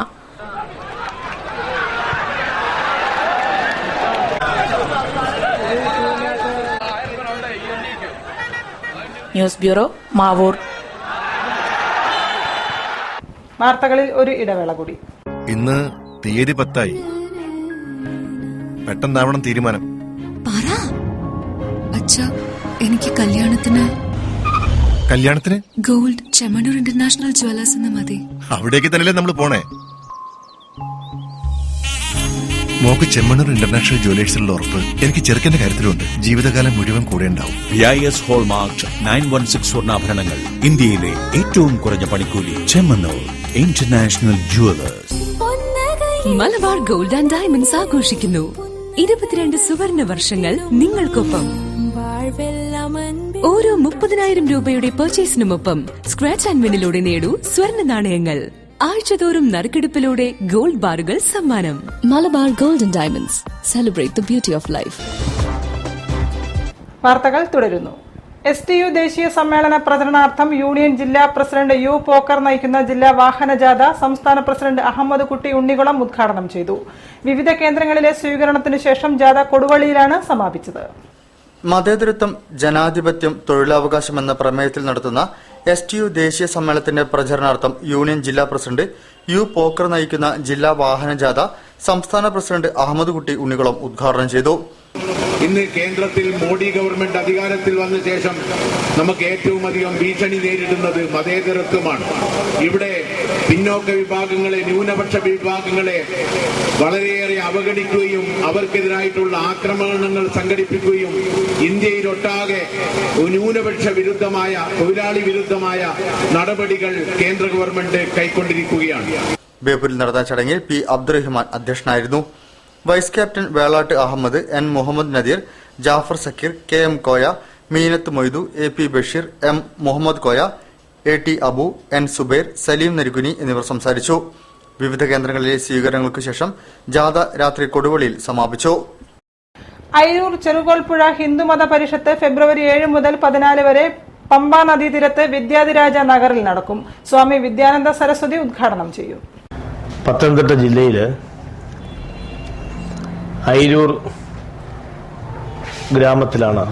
News bureau, Mavoor.
വാർത്തകളിൽ ഒരു ഇടവേള കൂടി.
ഇന്ന് തീയതി 10 പെട്ടെന്നാവണം തീരുമാനം.
എനിക്ക് കല്യാണത്തിന് ഗോൾഡ് ചെമ്മണ്ണൂർ ഇന്റർനാഷണൽ ജ്വല്ലേഴ്സ് എന്ന് മതി.
അവിടേക്ക് തന്നെയല്ലേ നമ്മൾ പോണേ. മോക്ക് ചെമ്മണ്ണൂർ ഇന്റർനാഷണൽ ജ്വല്ലേഴ്സിലുള്ള ഉറപ്പ് എനിക്ക് ചെറുക്കന്റെ കാര്യത്തിലുണ്ട്. ജീവിതകാലം മുഴുവൻ കൂടെ ഉണ്ടാവും.
BIS ഹോൾമാർക്ക് 916 സ്വർണ്ണാഭരണങ്ങൾ, ഇന്ത്യയിലെ ഏറ്റവും കുറഞ്ഞ പണിക്കൂലി. Chemmanur international Jewellers.
Malabar gold and diamonds ആഘോഷിക്കുന്നു 22 സുവർണ വർഷങ്ങൾ നിങ്ങൾക്കൊപ്പം. ഓരോ 30,000 രൂപയുടെ പർച്ചേസിനുമൊപ്പം സ്ക്രാച്ച് ആൻഡ് വിന്നിലൂടെ നേടൂ സ്വർണ്ണ നാണയങ്ങൾ. ആഴ്ചതോറും നറുക്കെടുപ്പിലൂടെ ഗോൾഡ് ബാറുകൾ സമ്മാനം. Malabar gold and diamonds, celebrate the beauty of life.
വാർത്തകൾ തുടരുന്നു. STU ദേശീയ സമ്മേളന പ്രചരണാർത്ഥം യൂണിയൻ ജില്ലാ പ്രസിഡന്റ് U പോക്കർ നയിക്കുന്ന ജില്ലാ വാഹനജാഥ സംസ്ഥാന പ്രസിഡന്റ് അഹമ്മദ് കുട്ടി ഉണ്ണികുളം ഉദ്ഘാടനം ചെയ്തു. വിവിധ കേന്ദ്രങ്ങളിലെ സ്വീകരണത്തിനു ശേഷം ജാഥ കൊടുവള്ളിയിലാണ് സമാപിച്ചത്.
മതേതരത്വം, ജനാധിപത്യം, തൊഴിലവകാശം എന്ന പ്രമേയത്തിൽ നടത്തുന്ന STU ദേശീയ സമ്മേളനത്തിന്റെ പ്രചരണാർത്ഥം യൂണിയൻ ജില്ലാ പ്രസിഡന്റ് U പോക്കർ നയിക്കുന്ന ജില്ലാ വാഹനജാഥ സംസ്ഥാന പ്രസിഡന്റ് അഹമ്മദ് കുട്ടി ഉണ്ണികുളം ഉദ്ഘാടനം ചെയ്തു.
ഇന്ന് കേന്ദ്രത്തിൽ മോഡി ഗവൺമെന്റ് അധികാരത്തിൽ വന്ന ശേഷം നമുക്ക് ഏറ്റവും അധികം ഭീഷണി നേരിടുന്നത് മതേതരത്വമാണ്. ഇവിടെ പിന്നോക്ക വിഭാഗങ്ങളെ, ന്യൂനപക്ഷ വിഭാഗങ്ങളെ വളരെയേറെ അവഗണിക്കുകയും അവർക്കെതിരായിട്ടുള്ള ആക്രമണങ്ങൾ സംഘടിപ്പിക്കുകയും ഇന്ത്യയിലൊട്ടാകെ ന്യൂനപക്ഷ വിരുദ്ധമായ, തൊഴിലാളി വിരുദ്ധമായ നടപടികൾ കേന്ദ്ര ഗവൺമെന്റ് കൈക്കൊണ്ടിരിക്കുകയാണ്.
ബേപ്പൂരിൽ നടന്ന ചടങ്ങിൽ P അബ്ദുറഹ്മാൻ അധ്യക്ഷനായിരുന്നു. Vice captain Velatt Ahammed, N Muhammad Nadeer, Jafar Sakeer, KM Koya, Meenath Moythu, AP Basheer, M Muhammad Koya, AT Abu, N Zubair, Saleem Narikuni എന്നിവർ സംസാരിച്ചു. വിവിധ കേന്ദ്രങ്ങളിലെ സ്വീകരണങ്ങൾക്ക് ശേഷം ജാഥ രാത്രി കൊടുവള്ളിയിൽ സമാപിച്ചു. അയ്യൂർ ചെറുകോൽപ്പുഴ ഹിന്ദുമത പരിഷത്ത് ഫെബ്രുവരി 7 മുതൽ 14 വരെ
പമ്പാ നദീതീരത്ത് വിദ്യാധിരാജ നഗറിൽ നടക്കും. സ്വാമി വിദ്യാനന്ദ സരസ്വതി ഉദ്ഘാടനം ചെയ്യും.
പത്തനംതിട്ട ജില്ലയില് അയിരൂർ ഗ്രാമത്തിലാണ്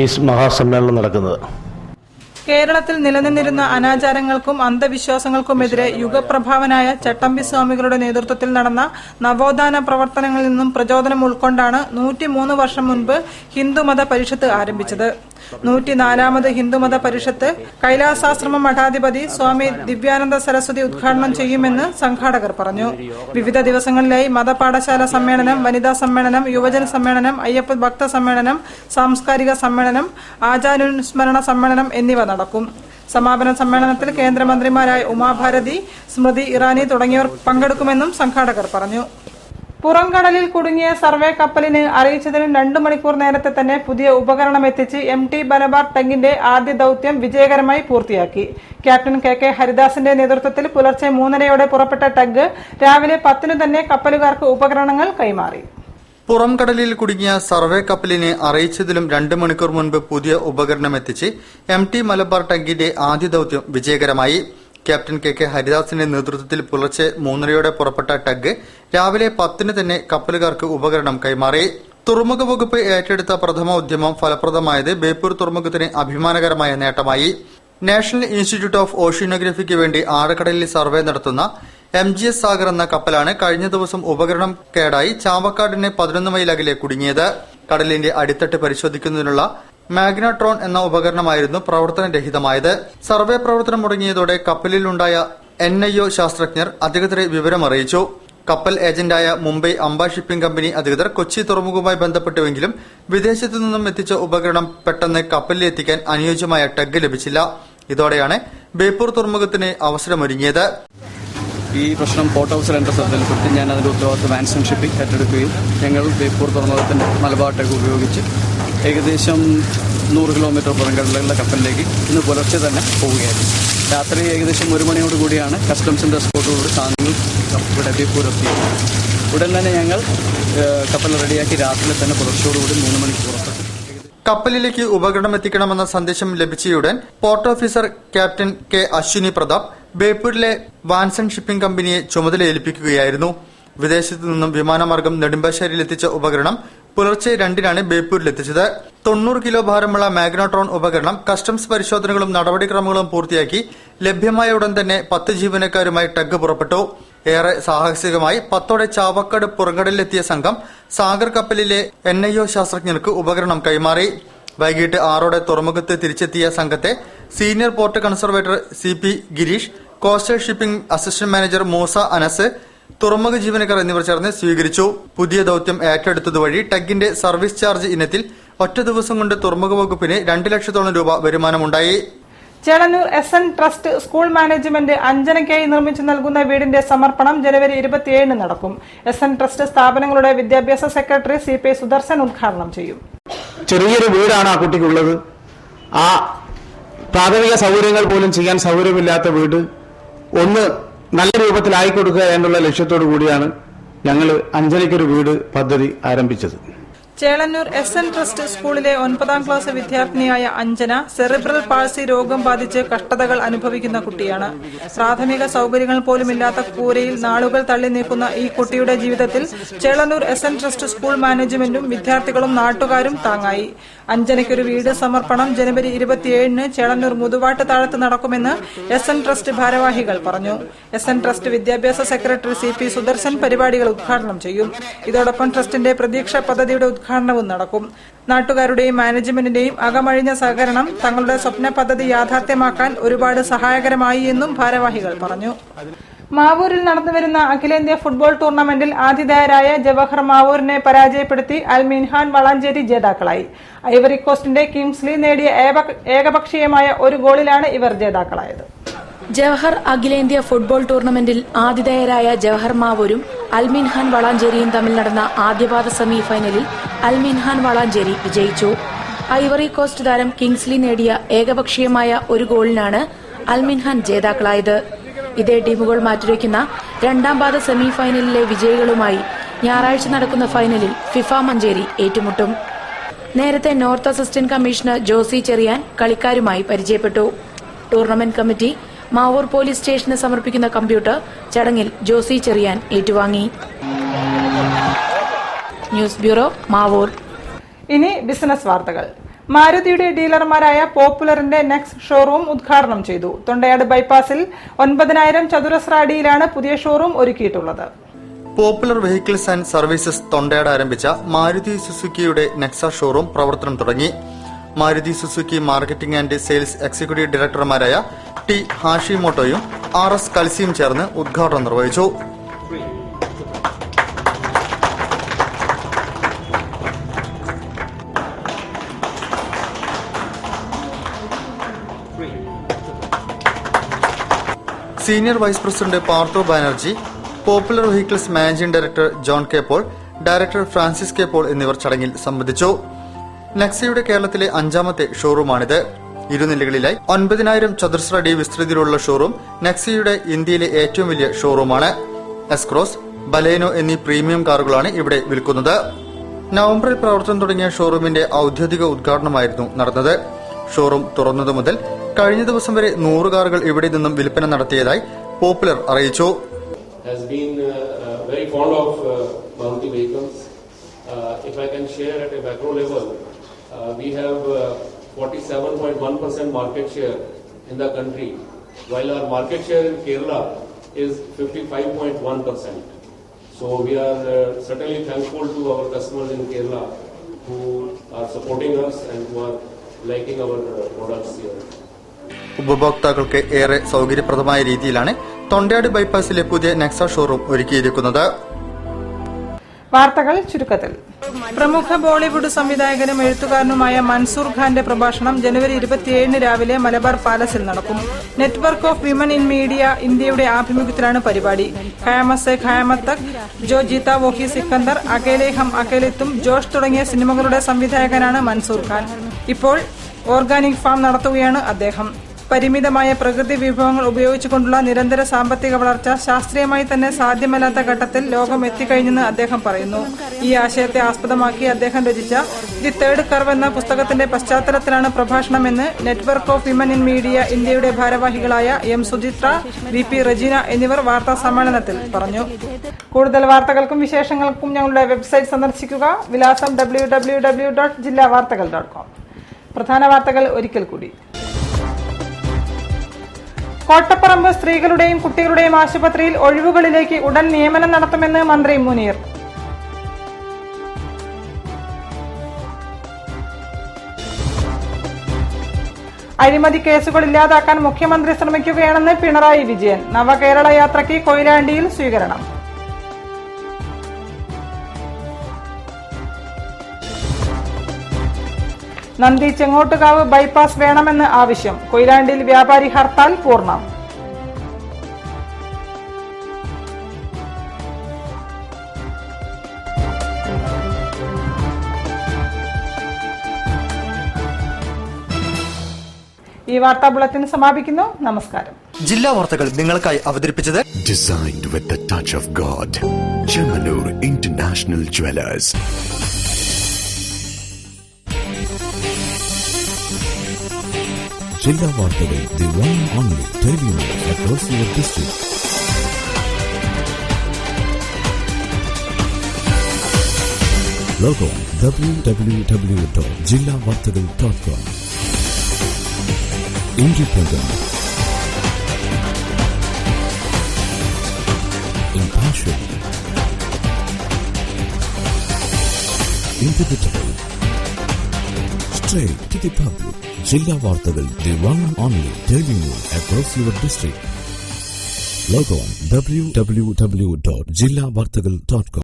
ഈ മഹാസമ്മേളനം നടക്കുന്നത്.
കേരളത്തിൽ നിലനിന്നിരുന്ന അനാചാരങ്ങൾക്കും അന്ധവിശ്വാസങ്ങൾക്കുമെതിരെ യുഗപ്രഭാവനായ ചട്ടമ്പി സ്വാമികളുടെ നേതൃത്വത്തിൽ നടന്ന നവോത്ഥാന പ്രവർത്തനങ്ങളിൽ നിന്നും പ്രചോദനം ഉൾക്കൊണ്ടാണ് 103 വർഷം മുൻപ് ഹിന്ദുമത പരിഷത്ത് ആരംഭിച്ചത്. 104ാമത് ഹിന്ദുമത പരിഷത്ത് കൈലാസാശ്രമം മഠാധിപതി സ്വാമി ദിവ്യാനന്ദ സരസ്വതി ഉദ്ഘാടനം ചെയ്യുമെന്ന് സംഘാടകർ പറഞ്ഞു. വിവിധ ദിവസങ്ങളിലായി മതപാഠശാല സമ്മേളനം, വനിതാ സമ്മേളനം, യുവജന സമ്മേളനം, അയ്യപ്പ ഭക്ത സമ്മേളനം, സാംസ്കാരിക സമ്മേളനം, ആചാര്യോനുസ്മരണ സമ്മേളനം എന്നിവ നടക്കും. സമാപന സമ്മേളനത്തിൽ കേന്ദ്രമന്ത്രിമാരായ ഉമാഭാരതി, സ്മൃതി ഇറാനി തുടങ്ങിയവർ പങ്കെടുക്കുമെന്നും സംഘാടകർ പറഞ്ഞു. പുറംകടലിൽ കുടുങ്ങിയ സർവേ കപ്പലിന് അറിയിച്ചതിന് 2 മണിക്കൂർ നേരത്തെ തന്നെ പുതിയ ഉപകരണം എത്തിച്ച് MT മലബാർ ടാങ്കിന്റെ ആദ്യ ദൌത്യം വിജയകരമായി പൂർത്തിയാക്കി. ക്യാപ്റ്റൻ KK ഹരിദാസിന്റെ നേതൃത്വത്തിൽ പുലർച്ചെ 3:30 പുറപ്പെട്ട ടാങ്ക് രാവിലെ 10 തന്നെ കപ്പലുകാർക്ക് ഉപകരണങ്ങൾ കൈമാറി.
പുറംകടലിൽ കുടുങ്ങിയ സർവേ കപ്പലിനെ അറിയിച്ചതിലും 2 മണിക്കൂർ മുൻപ് പുതിയ ഉപകരണം എത്തിച്ച് MT മലബാർ ടാങ്കിന്റെ ആദ്യ ദൌത്യം വിജയകരമായി. ക്യാപ്റ്റൻ KK ഹരിദാസിന്റെ നേതൃത്വത്തിൽ പുലർച്ചെ 3:30 പുറപ്പെട്ട ടഗ് രാവിലെ 10 തന്നെ കപ്പലുകാർക്ക് ഉപകരണം കൈമാറി. തുറമുഖ വകുപ്പ് ഏറ്റെടുത്ത പ്രഥമ ഉദ്യമം ഫലപ്രദമായത് ബേപ്പൂർ തുറമുഖത്തിന് അഭിമാനകരമായ നേട്ടമായി. നാഷണൽ ഇൻസ്റ്റിറ്റ്യൂട്ട് ഓഫ് ഓഷ്യനോഗ്രഫിക്ക് വേണ്ടി ആഴക്കടലിൽ സർവേ നടത്തുന്ന MGS സാഗർ എന്ന കപ്പലാണ് കഴിഞ്ഞ ദിവസം ഉപകരണം കേടായി ചാവക്കാടിന് 11 മൈൽ അകലെ കുടുങ്ങിയത്. കടലിന്റെ അടിത്തട്ട് പരിശോധിക്കുന്നതിനുള്ള മാഗ്നട്രോൺ എന്ന ഉപകരണമായിരുന്നു പ്രവർത്തനരഹിതമായത്. സർവേ പ്രവർത്തനം മുടങ്ങിയതോടെ കപ്പലിലുണ്ടായ NIO ശാസ്ത്രജ്ഞർ അധികൃതരെ വിവരമറിയിച്ചു. കപ്പൽ ഏജന്റായ മുംബൈ അംബ ഷിപ്പിംഗ് കമ്പനി അധികൃതർ കൊച്ചി തുറമുഖവുമായി ബന്ധപ്പെട്ടുവെങ്കിലും വിദേശത്തു നിന്നും എത്തിച്ച ഉപകരണം പെട്ടെന്ന് കപ്പലിലെത്തിക്കാൻ അനുയോജ്യമായ ടഗ് ലഭിച്ചില്ല. ഇതോടെയാണ് ബേപ്പൂർ തുറമുഖത്തിന് അവസരമൊരുങ്ങിയത്.
ഈ പ്രശ്നം പോർട്ട് ഹൗസിൽ എൻ്റെ ശ്രദ്ധയിൽപ്പെട്ട് ഞാൻ അതിൻ്റെ ഉത്തരവാദിത്വം വാൻസൺ ഷിപ്പിംഗ് ഏറ്റെടുക്കുകയും ഞങ്ങൾ ബേപ്പൂർ തുറമുഖത്തിൻ്റെ മലബാർ ടാങ്ക് ഉപയോഗിച്ച് ഏകദേശം 100 കിലോമീറ്റർ പുറംകടലുള്ള കപ്പലിലേക്ക് ഇന്ന് പുലർച്ചെ തന്നെ പോവുകയായിരുന്നു. രാത്രി ഏകദേശം 1 മണിയോടുകൂടിയാണ് കസ്റ്റംസിൻ്റെ എസ്കോർട്ടോടുകൂടി സാധനങ്ങൾ ഇവിടെ ബേപ്പൂർ എത്തിയത്. ഉടൻ തന്നെ ഞങ്ങൾ കപ്പൽ റെഡിയാക്കി രാത്രി തന്നെ പുലർച്ചയോടുകൂടി 3 മണിക്ക് പുറപ്പെട്ടു.
കപ്പലിലേക്ക് ഉപകരണം എത്തിക്കണമെന്ന സന്ദേശം ലഭിച്ചയുടൻ port officer captain K. Ashwini Pratap ബേപ്പൂരിലെ വാൻസൺ ഷിപ്പിംഗ് കമ്പനിയെ ചുമതല ഏൽപ്പിക്കുകയായിരുന്നു. വിദേശത്തു നിന്നും വിമാനമാർഗം നെടുമ്പാശ്ശേരിയിൽ എത്തിച്ച ഉപകരണം പുലർച്ചെ 2-നാണ് ബേപ്പൂരിലെത്തിച്ചത്. 90 കിലോ ഭാരമുള്ള മാഗ്നട്രോൺ ഉപകരണം കസ്റ്റംസ് പരിശോധനകളും നടപടിക്രമങ്ങളും പൂർത്തിയാക്കി ലഭ്യമായ ഉടൻ തന്നെ 10 ജീവനക്കാരുമായി ടഗ് പുറപ്പെട്ടു. ഏറെ സാഹസികമായി 10ഓടെ ചാവക്കാട് പുറംകടലിലെത്തിയ സംഘം സാഗർ കപ്പലിലെ NIO ശാസ്ത്രജ്ഞർക്ക് ഉപകരണം കൈമാറി. വൈകിട്ട് 6ഓടെ തുറമുഖത്ത് തിരിച്ചെത്തിയ സംഘത്തെ senior port conservator CP Girish, coastal shipping assistant manager Moosa Anas, തുറമുഖ ജീവനക്കാർ എന്നിവർ ചേർന്ന് സ്വീകരിച്ചു. പുതിയ ദൌത്യം ഏറ്റെടുത്തതുവഴി ടഗിന്റെ സർവീസ് ചാർജ് ഇനത്തിൽ ഒറ്റ ദിവസം കൊണ്ട് തുറമുഖ വകുപ്പിന് 2 ലക്ഷത്തോളം രൂപ വരുമാനമുണ്ടായി.
Chelannur SN trust school management അഞ്ജനയ്ക്കായി നിർമ്മിച്ചു നൽകുന്ന വീടിന്റെ സമർപ്പണം ജനുവരി 27 നടക്കും. SN ട്രസ്റ്റ് സ്ഥാപനങ്ങളുടെ വിദ്യാഭ്യാസ സെക്രട്ടറി CP സുദർശൻ ഉദ്ഘാടനം ചെയ്യും.
ചെറിയൊരു വീടാണ് ആ കുട്ടിക്കുള്ളത്. ആ പ്രാഥമിക സൗകര്യങ്ങൾ പോലും ചെയ്യാൻ സൗകര്യമില്ലാത്ത വീട് ഒന്ന് നല്ല രൂപത്തിലായി കൊടുക്കുക എന്നുള്ള ലക്ഷ്യത്തോടു കൂടിയാണ് ഞങ്ങൾ അഞ്ജലിക്കൊരു വീട് പദ്ധതി ആരംഭിച്ചത്.
ചേളന്നൂർ SN ട്രസ്റ്റ് സ്കൂളിലെ 9ാം ക്ലാസ് വിദ്യാർത്ഥിനിയായ അഞ്ജന സെറിബ്രൽ പാൾസി രോഗം ബാധിച്ച് കഷ്ടതകൾ അനുഭവിക്കുന്ന കുട്ടിയാണ്. പ്രാഥമിക സൗകര്യങ്ങൾ പോലുമില്ലാത്ത കൂരയിൽ നാളുകൾ തള്ളി നീക്കുന്ന ഈ കുട്ടിയുടെ ജീവിതത്തിൽ ചേളന്നൂർ SN ട്രസ്റ്റ് സ്കൂൾ മാനേജ്മെന്റും വിദ്യാർത്ഥികളും നാട്ടുകാരും താങ്ങായി. അഞ്ജനയ്ക്കൊരു വീട് സമർപ്പണം ജനുവരി 27 ചേളന്നൂർ മുതുവാട്ട് താഴത്ത് നടക്കുമെന്ന് SN ട്രസ്റ്റ് ഭാരവാഹികൾ പറഞ്ഞു. SN ട്രസ്റ്റ് വിദ്യാഭ്യാസ സെക്രട്ടറി CP സുദർശൻ പരിപാടികൾ ഉദ്ഘാടനം ചെയ്യും. ഇതോടൊപ്പം ട്രസ്റ്റിന്റെ പ്രതീക്ഷ പദ്ധതിയുടെ ഉദ്ഘാടനവും നടക്കും. നാട്ടുകാരുടെയും മാനേജ്മെന്റിന്റെയും അകമഴിഞ്ഞ സഹകരണം തങ്ങളുടെ സ്വപ്ന പദ്ധതി യാഥാർത്ഥ്യമാക്കാൻ ഒരുപാട് സഹായകരമായി എന്നും ഭാരവാഹികൾ പറഞ്ഞു. മാവൂരിൽ നടന്നുവരുന്ന അഖിലേന്ത്യാ ഫുട്ബോൾ ടൂർണമെന്റിൽ ആതിഥേയരായ ജവഹർ മാവൂരിനെ പരാജയപ്പെടുത്തി അൽമിൻഹാൻ വളാഞ്ചേരി ജേതാക്കളായി. ഐവറി കോസ്റ്റിന്റെ കിങ്സ്ലി നേടിയ ഏകപക്ഷീയമായ ഒരു ഗോളിലാണ് ഇവർ ജേതാക്കളായത്.
ജവഹർ അഖിലേന്ത്യാ ഫുട്ബോൾ ടൂർണമെന്റിൽ ആതിഥേയരായ ജവഹർ മാവൂരും അൽമിൻഹാൻ വളാഞ്ചേരിയും തമ്മിൽ നടന്ന ആദ്യപാദ സെമി ഫൈനലിൽ അൽമിൻഹാൻ വളാഞ്ചേരി വിജയിച്ചു. ഐവറി കോസ്റ്റ് താരം കിങ്സ്ലി നേടിയ ഏകപക്ഷീയമായ ഒരു ഗോളിനാണ് അൽമിൻഹാൻ ജേതാക്കളായത്. ഇതേ ടീമുകൾ മാറ്റുരയ്ക്കുന്ന 2ാം പാദ സെമി ഫൈനലിലെ വിജയികളുമായി ഞായറാഴ്ച നടക്കുന്ന ഫൈനലിൽ ഫിഫ മഞ്ചേരി ഏറ്റുമുട്ടും. നേരത്തെ north assistant commissioner Josy Cherian കളിക്കാരുമായി പരിചയപ്പെട്ടു. ടൂർണമെന്റ് കമ്മിറ്റി മാവൂർ പോലീസ് സ്റ്റേഷന് സമർപ്പിക്കുന്ന കമ്പ്യൂട്ടർ ചടങ്ങിൽ ജോസി ചെറിയാൻ ഏറ്റുവാങ്ങി. News bureau, Mavoor.
ഇനി ബിസിനസ് വാർത്തകൾ. മാരുതിയുടെ ഡീലർമാരായ പോപ്പുലറിന്റെ നെക്സ്റ്റ് ഷോറൂം ഉദ്ഘാടനം ചെയ്തു. തൊണ്ടയാട് ബൈപ്പാസിൽ 9000 ചതുരശ്ര അടിയിലാണ് പുതിയ ഷോറൂം ഒരുക്കിയിട്ടുള്ളത്.
Popular vehicles and services Thondayad ആരംഭിച്ച മാരുതി സുസുക്കിയുടെ നെക്സ ഷോറൂം പ്രവർത്തനം തുടങ്ങി. Maruti Suzuki marketing and sales executive ഡയറക്ടർമാരായ ടി ഹാഷിമോട്ടോയും RS കൽസിയും ചേർന്ന് ഉദ്ഘാടനം നിർവഹിച്ചു. Senior vice president Partho Banerjee, popular vehicles managing director John K Paul, director Francis K Paul എന്നിവർ ചടങ്ങിൽ സംബന്ധിച്ചു. നെക്സയുടെ കേരളത്തിലെ 5ാമത്തെ ഷോറൂമാണിത്. ഇരുനിലകളിലായി 9000 ചതുരശ്ര അടി വിസ്തൃതിയിലുള്ള ഷോറൂം നെക്സയുടെ ഇന്ത്യയിലെ ഏറ്റവും വലിയ ഷോറൂമാണ്. എസ്ക്രോസ്, ബലേനോ എന്നീ പ്രീമിയം കാറുകളാണ് ഇവിടെ വിൽക്കുന്നത്. നവംബറിൽ പ്രവർത്തനം തുടങ്ങിയ ഷോറൂമിന്റെ ഔദ്യോഗിക ഉദ്ഘാടനമായിരുന്നു നടന്നത്. ഷോറൂം തുറന്നതു മുതൽ കഴിഞ്ഞ ദിവസം വരെ 100 കാറുകൾ ഇവിടെ നിന്നും വിൽപ്പന നടത്തിയതായി പോപ്പുലർ അറിയിച്ചു.
If I can share at a macro level, we have 47.1% market share in the country, while our market share in Kerala is 55.1%. So we are certainly thankful to our customers in Kerala who are supporting us and who are liking our products here.
ഉപഭോക്താക്കൾക്ക് ഏറെ സൗകര്യപ്രദമായ രീതിയിലാണ് തൊണ്ടയാട് ബൈപ്പാസിലെ പുതിയ നെക്സ ഷോറൂം ഒരുക്കിയിരിക്കുന്നത്.
വാർത്തകൾ ചുരുക്കത്തിൽ. പ്രമുഖ ബോളിവുഡ് സംവിധായകനും എഴുത്തുകാരനുമായ മൻസൂർ ഖാന്റെ പ്രഭാഷണം ജനുവരി 27 രാവിലെ മലബാർ പാലസിൽ നടക്കും. Network of women in media ഇന്ത്യയുടെ ആഭിമുഖ്യത്തിലാണ് പരിപാടി. ഖയാമത്ത് സെ ഖയാമത്ത് തക്, ജോ ജീത്ത വോഹി സിക്കന്ദർ, അകേലെ ഹം അകേലെത്തും, ജോഷ് തുടങ്ങിയ സിനിമകളുടെ സംവിധായകനാണ് മൻസൂർ ഖാൻ. ഇപ്പോൾ ഓർഗാനിക് ഫാം നടത്തുകയാണ് അദ്ദേഹം. പരിമിതമായ പ്രകൃതി വിഭവങ്ങൾ ഉപയോഗിച്ചുകൊണ്ടുള്ള നിരന്തര സാമ്പത്തിക വളർച്ച ശാസ്ത്രീയമായി തന്നെ സാധ്യമല്ലാത്ത ഘട്ടത്തിൽ ലോകം എത്തിക്കഴിഞ്ഞെന്ന് അദ്ദേഹം പറയുന്നു. ഈ ആശയത്തെ ആസ്പദമാക്കി അദ്ദേഹം രചിച്ച ദി തേർഡ് കർവ് എന്ന പുസ്തകത്തിന്റെ പശ്ചാത്തലത്തിലാണ് പ്രഭാഷണമെന്ന് network of women in media ഇന്ത്യയുടെ ഭാരവാഹികളായ എം സുചിത്ര, VP റജീന എന്നിവർ വാർത്താ സമ്മേളനത്തിൽ പറഞ്ഞു. കൂടുതൽ വാർത്തകൾക്കും വിശേഷങ്ങൾക്കും ഞങ്ങളുടെ വെബ്സൈറ്റ് സന്ദർശിക്കുക. വിലാസം www.jillavartakal.com. പ്രധാന വാർത്തകൾ ഒരിക്കൽ കൂടി. കോട്ടപ്പറമ്പ് സ്ത്രീകളുടെയും കുട്ടികളുടെയും ആശുപത്രിയിൽ ഒഴിവുകളിലേക്ക് ഉടൻ നിയമനം നടത്തുമെന്ന് മന്ത്രി മുനീർ. അഴിമതി കേസുകൾ ഇല്ലാതാക്കാൻ മുഖ്യമന്ത്രി ശ്രമിക്കുകയാണെന്ന് പിണറായി വിജയൻ. നവകേരള യാത്രയ്ക്ക് കൊയിലാണ്ടിയിൽ സ്വീകരണം. നന്ദി ചെങ്ങോട്ടുകാവ് ബൈപ്പാസ് വേണമെന്ന് ആവശ്യം. കൊയിലാണ്ടിയിൽ വ്യാപാരി ഹർത്താൽ പൂർണ്ണം. ഈ വാർത്താ ബുള്ളറ്റിൻ സമാപിക്കുന്നു. നമസ്കാരം.
ജില്ലാ വാർത്തകൾ നിങ്ങൾക്കായി അവതരിപ്പിച്ചത്
Designed with the touch of God. Chemanur International Jewelers.
ജില്ലാ വാർത്തകൾ, the one and only television across your district. Log on www.jillavartagal.com. Independent, impartial, indivisible, straight to the public. Jilla Vartagal, the one and only daily news across your district. Log on www.jillavartagal.com.